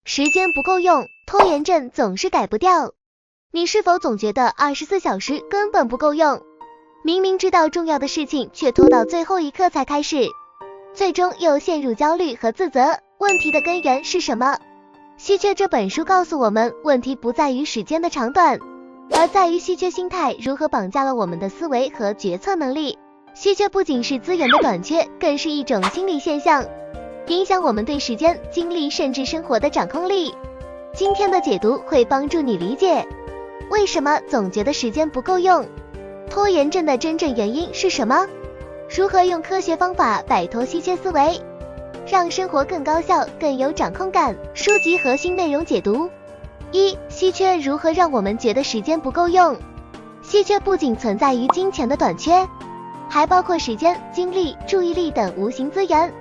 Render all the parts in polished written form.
时间不够用，拖延症总是改不掉。你是否总觉得24小时根本不够用？明明知道重要的事情，却拖到最后一刻才开始，最终又陷入焦虑和自责。问题的根源是什么？稀缺这本书告诉我们，问题不在于时间的长短，而在于稀缺心态如何绑架了我们的思维和决策能力。稀缺不仅是资源的短缺，更是一种心理现象，影响我们对时间、精力甚至生活的掌控力。今天的解读会帮助你理解为什么总觉得时间不够用，拖延症的真正原因是什么，如何用科学方法摆脱稀缺思维，让生活更高效、更有掌控感。书籍核心内容解读：一、稀缺如何让我们觉得时间不够用？稀缺不仅存在于金钱的短缺，还包括时间、精力、注意力等无形资源。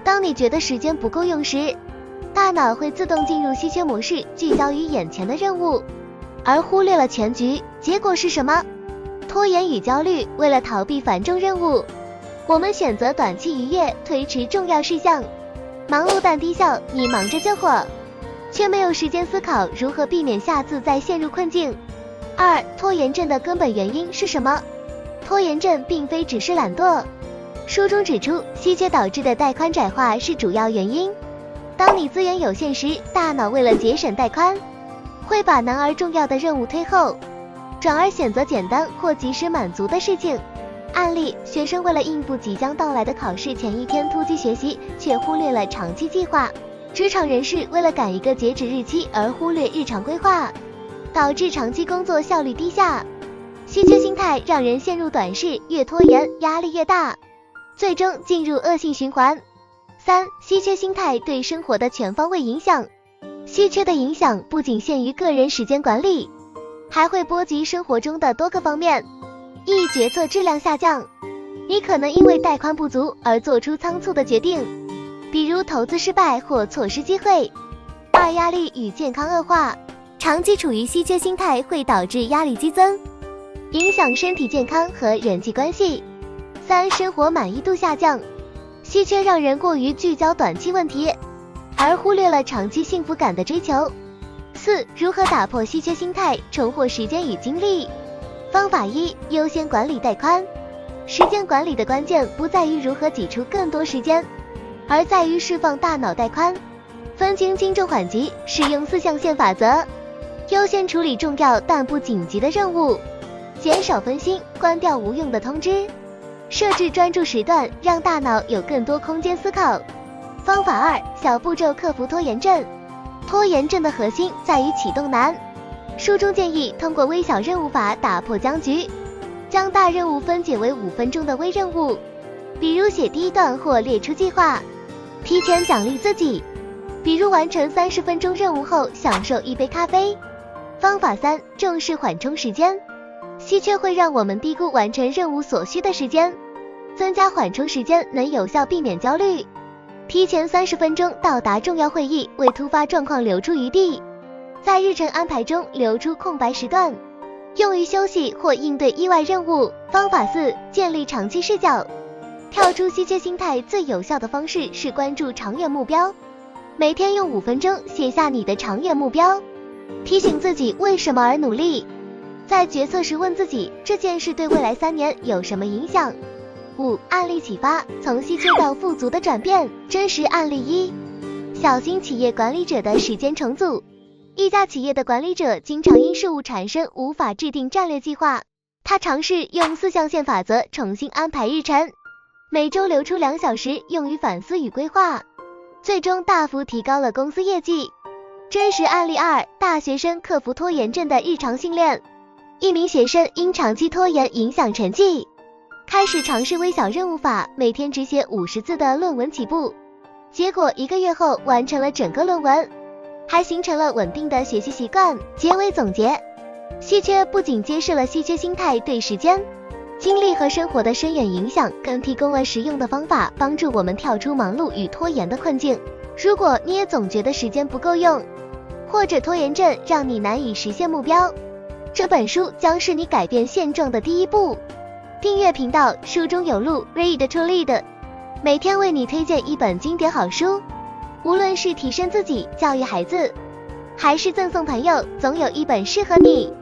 当你觉得时间不够用时，大脑会自动进入稀缺模式，聚焦于眼前的任务，而忽略了全局。结果是什么？拖延与焦虑。为了逃避繁重任务，我们选择短期愉悦，推迟重要事项。忙碌但低效，你忙着救火，却没有时间思考如何避免下次再陷入困境。二、拖延症的根本原因是什么？拖延症并非只是懒惰。书中指出，稀缺导致的带宽窄化是主要原因。当你资源有限时，大脑为了节省带宽，会把难而重要的任务推后，转而选择简单或及时满足的事情。案例：学生为了应付即将到来的考试，前一天突击学习，却忽略了长期计划。职场人士为了赶一个截止日期而忽略日常规划，导致长期工作效率低下。稀缺心态让人陷入短视，越拖延压力越大，最终进入恶性循环。三、稀缺心态对生活的全方位影响。稀缺的影响不仅限于个人时间管理，还会波及生活中的多个方面。一、决策质量下降。你可能因为带宽不足而做出仓促的决定，比如投资失败或错失机会。二、压力与健康恶化。长期处于稀缺心态会导致压力激增，影响身体健康和人际关系。三、生活满意度下降。稀缺让人过于聚焦短期问题，而忽略了长期幸福感的追求。四、如何打破稀缺心态，重获时间与精力？方法一、优先管理带宽。时间管理的关键不在于如何挤出更多时间，而在于释放大脑带宽，分清轻重缓急，使用4象限法则，优先处理重要但不紧急的任务，减少分心，关掉无用的通知，设置专注时段，让大脑有更多空间思考。方法二、小步骤克服拖延症。拖延症的核心在于启动难。书中建议通过微小任务法打破僵局，将大任务分解为5分钟的微任务，比如写第一段或列出计划，提前奖励自己，比如完成30分钟任务后享受一杯咖啡。方法三、重视缓冲时间。稀缺会让我们低估完成任务所需的时间，增加缓冲时间能有效避免焦虑。提前30分钟到达重要会议，为突发状况留出余地，在日程安排中留出空白时段，用于休息或应对意外任务。方法四、建立长期视角。跳出稀缺心态最有效的方式是关注长远目标，每天用5分钟写下你的长远目标，提醒自己为什么而努力。在决策时问自己，这件事对未来3年有什么影响？5、案例启发，从稀缺到富足的转变。真实案例一：小型企业管理者的时间重组。一家企业的管理者经常因事务缠身无法制定战略计划，他尝试用4象限法则重新安排日程，每周留出2小时用于反思与规划，最终大幅提高了公司业绩。真实案例二：大学生克服拖延症的日常训练。一名学生因长期拖延影响成绩，开始尝试微小任务法，每天只写50字的论文起步，结果1个月后完成了整个论文，还形成了稳定的学习习惯。结尾总结：稀缺不仅揭示了稀缺心态对时间、精力和生活的深远影响，更提供了实用的方法，帮助我们跳出忙碌与拖延的困境。如果你也总觉得时间不够用，或者拖延症让你难以实现目标，这本书将是你改变现状的第一步。订阅频道，书中有路 ，Read to Lead， 每天为你推荐一本经典好书。无论是提升自己、教育孩子，还是赠送朋友，总有一本适合你。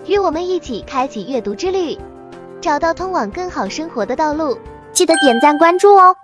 与我们一起开启阅读之旅，找到通往更好生活的道路。记得点赞关注哦。